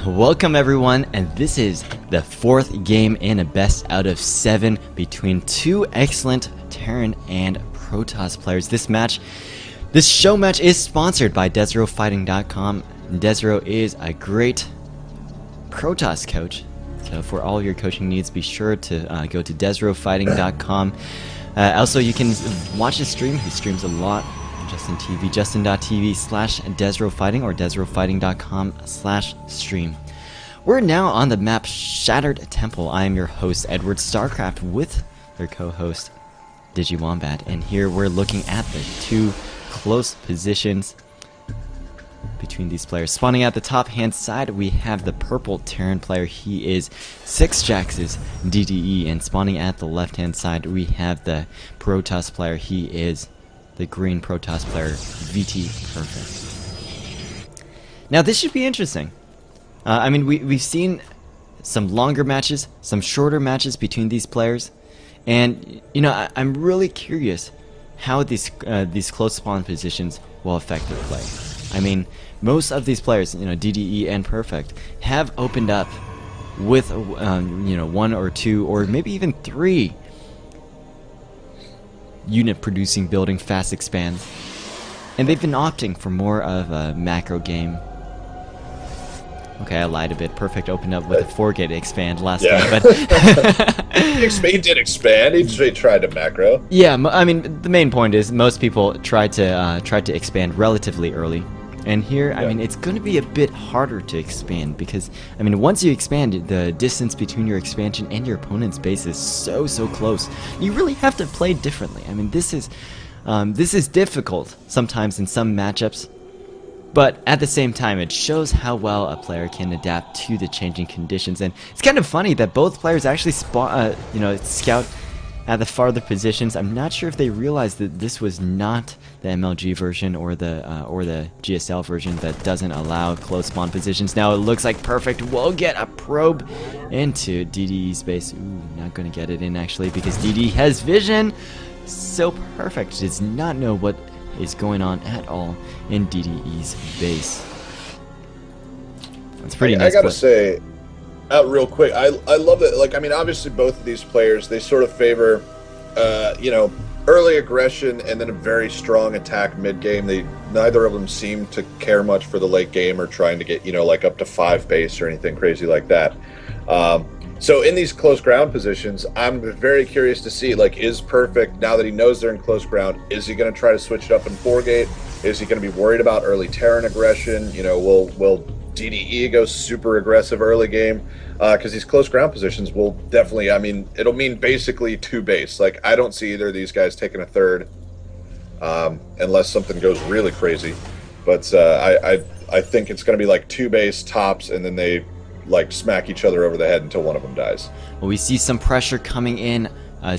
Welcome everyone, and this is the fourth game in a best out of 7 between two excellent Terran and Protoss players. This show match is sponsored by DesroFighting.com. Desro is a great Protoss coach, so for all your coaching needs, be sure to go to DesroFighting.com. Also, you can watch his stream. He streams a lot. Justin TV, justin.tv/DesroFighting or DesroFighting.com/stream. We're now on the map Shattered Temple. I am your host, EdwardStarcraft, with their co-host, Digiwombat. And here we're looking at the two close positions between these players. Spawning at the top-hand side, we have the purple Terran player. He is SixjaxDDE. And spawning at the left-hand side, we have the Protoss player. He is the green Protoss player, VTPerfect. Now this should be interesting. I mean, we've seen some longer matches, some shorter matches between these players, and you know, I'm really curious how these close spawn positions will affect their play. I mean, most of these players, you know, DDE and Perfect, have opened up with you know, 1 or 2 or maybe even 3 unit producing building fast expand, and they've been opting for more of a macro game. Okay, I lied a bit. Perfect opened up with a 4-gate expand last game, but he did expand. He tried to macro. Yeah, I mean, the main point is most people try to expand relatively early. And here, I mean, it's going to be a bit harder to expand because, I mean, once you expand, the distance between your expansion and your opponent's base is so close. You really have to play differently. I mean, this is difficult sometimes in some matchups, but at the same time, it shows how well a player can adapt to the changing conditions. And it's kind of funny that both players actually you know, scout at the farther positions. I'm not sure if they realized that this was not the MLG version or the GSL version that doesn't allow close spawn positions. Now it looks like Perfect will get a probe into DDE's base. Ooh, not going to get it in actually because DDE has vision. So Perfect does not know what is going on at all in DDE's base. That's pretty nice. I gotta say, real quick, I love that. Like, I mean, obviously both of these players, they sort of favor, you know, early aggression and then a very strong attack mid game. Neither of them seem to care much for the late game or trying to get, you know, like up to 5 base or anything crazy like that. So in these close ground positions, I'm very curious to see, like, is Perfect, now that he knows they're in close ground, is he going to try to switch it up in 4-gate? Is he going to be worried about early Terran aggression? You know, will DDE goes super aggressive early game, because these close ground positions will definitely, I mean, it'll mean basically 2 base. Like, I don't see either of these guys taking a third, unless something goes really crazy. But I think it's going to be like 2 base tops, and then they like smack each other over the head until one of them dies. Well, we see some pressure coming in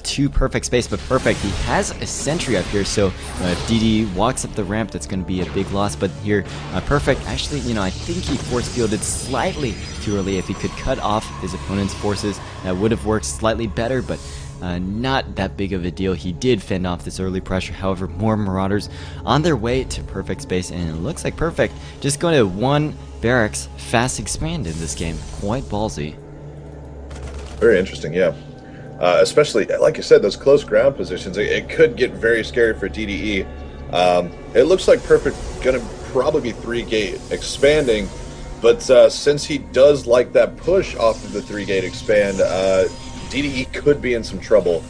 to Perfect space, but Perfect, he has a sentry up here, so if DD walks up the ramp, that's going to be a big loss. But here, Perfect, actually, you know, I think he force fielded slightly too early. If he could cut off his opponent's forces, that would have worked slightly better, but not that big of a deal. He did fend off this early pressure. However, more Marauders on their way to Perfect space, and it looks like Perfect just going to 1 barracks fast expand in this game. Quite ballsy. Very interesting, yeah. Especially, like you said, those close ground positions, it could get very scary for DDE. It looks like Perfect going to probably be 3-gate expanding, but since he does like that push off of the 3-gate expand, DDE could be in some trouble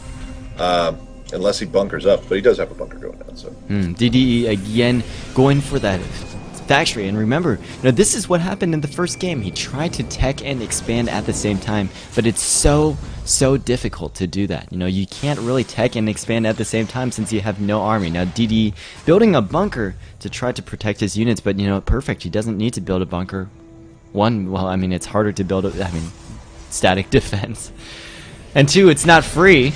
unless he bunkers up, but he does have a bunker going on. So DDE again going for that factory, and remember, you know, this is what happened in the first game. He tried to tech and expand at the same time, but it's so difficult to do that. You know, you can't really tech and expand at the same time since you have no army. Now DDE building a bunker to try to protect his units, but you know, Perfect, he doesn't need to build a bunker. One, well, I mean, it's harder to build static defense, and 2, it's not free.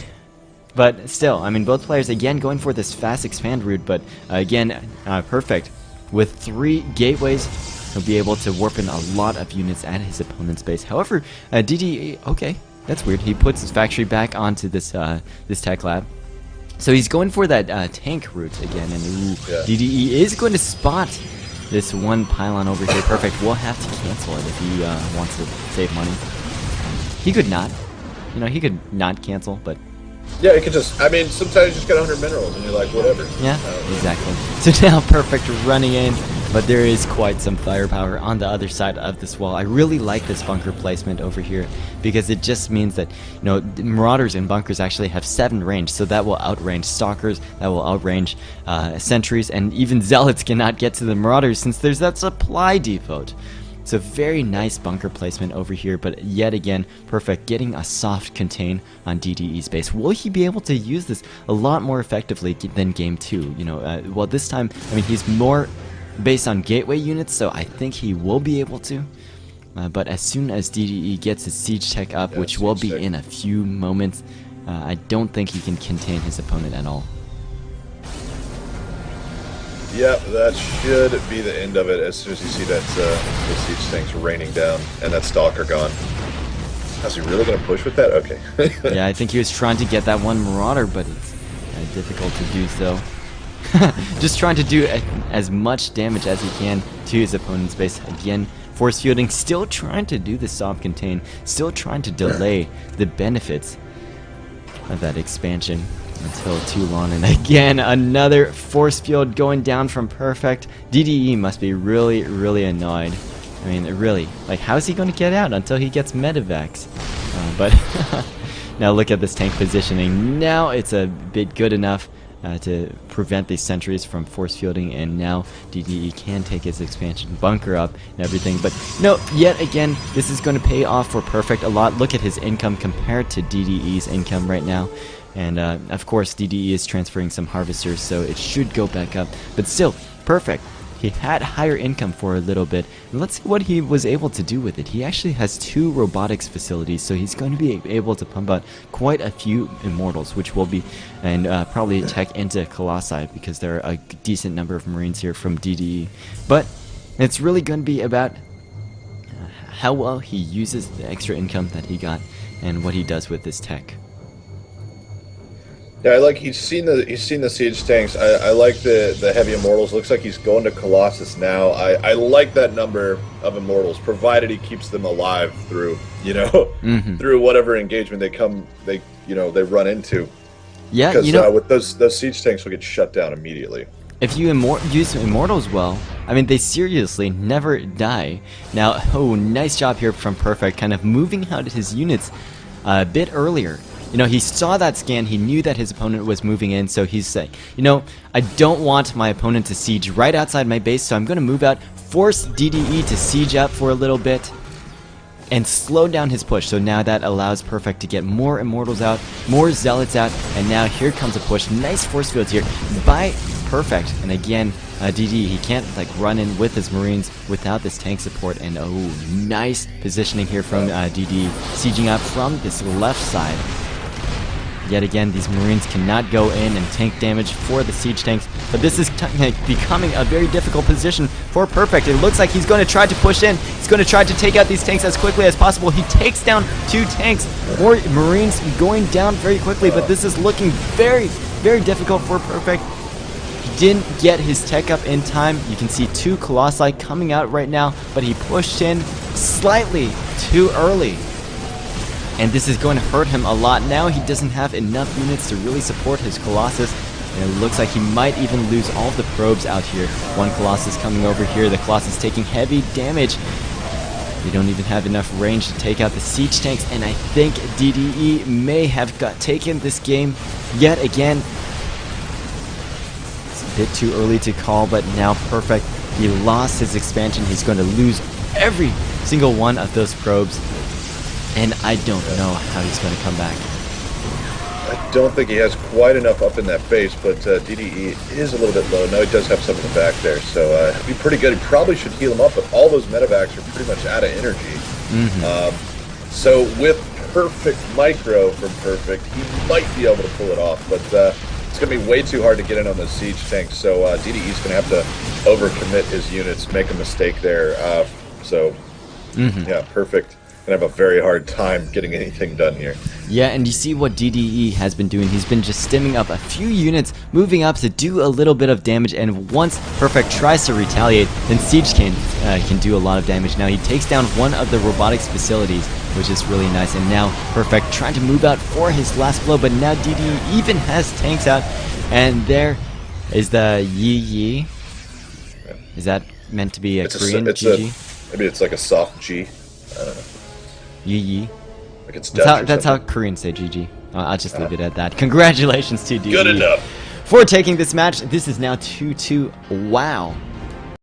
But still, I mean, both players again going for this fast expand route, but again, Perfect with 3 gateways, he'll be able to warp in a lot of units at his opponent's base. However, DDE, okay, that's weird. He puts his factory back onto this this tech lab. So he's going for that tank route again, and DDE is going to spot this one pylon over here, Perfect will have to cancel it if he wants to save money. He could not. You know, he could not cancel, but... Yeah, you could just... I mean, sometimes you just get 100 minerals and you're like, whatever. Yeah, exactly. So now Perfect running in, but there is quite some firepower on the other side of this wall. I really like this bunker placement over here because it just means that, you know, Marauders and bunkers actually have 7 range, so that will outrange Stalkers, that will outrange Sentries, and even Zealots cannot get to the Marauders since there's that supply depot. So very nice bunker placement over here, but yet again, Perfect getting a soft contain on DDE's base. Will he be able to use this a lot more effectively than Game 2? You know, well, this time, I mean, he's more based on gateway units, so I think he will be able to. But as soon as DDE gets his siege tech up, which will be in a few moments, I don't think he can contain his opponent at all. Yep, that should be the end of it as soon as you see that the siege tanks raining down and that Stalker gone. Is he really going to push with that? Okay. Yeah, I think he was trying to get that one Marauder, but it's difficult to do so. Just trying to do as much damage as he can to his opponent's base. Again, force fielding, still trying to do the soft contain, still trying to delay the benefits of that expansion until too long. And again, another force field going down from Perfect. DDE must be really, really annoyed. I mean, really, like, how is he going to get out until he gets medevacs? But now look at this tank positioning. Now it's a bit good enough to prevent these sentries from force fielding, and now DDE can take his expansion bunker up and everything. But no, yet again, this is going to pay off for Perfect a lot. Look at his income compared to DDE's income right now. And of course, DDE is transferring some harvesters, so it should go back up. But still, Perfect. He had higher income for a little bit. And let's see what he was able to do with it. He actually has 2 robotics facilities, so he's going to be able to pump out quite a few Immortals, which will be, and probably tech into Colossi, because there are a decent number of Marines here from DDE. But it's really going to be about how well he uses the extra income that he got and what he does with this tech. Yeah, I like he's seen the siege tanks. I like the heavy immortals. Looks like he's going to Colossus now. I like that number of immortals, provided he keeps them alive through through whatever engagement they run into. Yeah, because with those siege tanks will get shut down immediately. If you use Immortals well, I mean, they seriously never die. Now, oh, nice job here from Perfect, kind of moving out his units a bit earlier. You know, he saw that scan, he knew that his opponent was moving in, so he's saying, you know, I don't want my opponent to siege right outside my base, so I'm going to move out, force DDE to siege up for a little bit, and slow down his push. So now that allows Perfect to get more Immortals out, more Zealots out, and now here comes a push. Nice force fields here by Perfect, and again, DDE, he can't like run in with his Marines without this tank support, and oh, nice positioning here from DDE, sieging up from this left side. Yet again, these Marines cannot go in and tank damage for the siege tanks, but this is becoming a very difficult position for Perfect. It looks like he's going to try to push in. He's going to try to take out these tanks as quickly as possible. He takes down 2 tanks. More Marines going down very quickly, but this is looking very, very difficult for Perfect. He didn't get his tech up in time. You can see 2 Colossi coming out right now, but he pushed in slightly too early. And this is going to hurt him a lot. Now he doesn't have enough units to really support his Colossus. And it looks like he might even lose all of the probes out here. 1 Colossus coming over here. The Colossus taking heavy damage. They don't even have enough range to take out the siege tanks. And I think DDE may have taken this game yet again. It's a bit too early to call, but now Perfect. He lost his expansion. He's going to lose every single one of those probes. And I don't know how he's going to come back. I don't think he has quite enough up in that base, but DDE is a little bit low. Now he does have some in the back there, so it'd be pretty good. He probably should heal him up, but all those medevacs are pretty much out of energy. So with perfect micro from Perfect, he might be able to pull it off, but it's going to be way too hard to get in on those siege tanks, so DDE is going to have to overcommit his units, make a mistake there. Yeah, Perfect. gonna have a very hard time getting anything done here. Yeah, and you see what DDE has been doing. He's been just stimming up a few units, moving up to do a little bit of damage, and once Perfect tries to retaliate, then Siege can do a lot of damage. Now he takes down one of the robotics facilities, which is really nice, and now Perfect trying to move out for his last blow, but now DDE even has tanks out, and there is the Yi. Is that meant to be a Korean GG? Maybe it's like a soft G. I don't know. Yi. Like it's That's how Koreans say GG. I'll just leave it at that. Congratulations to DDE. Good enough. For taking this match. This is now 2-2. Wow.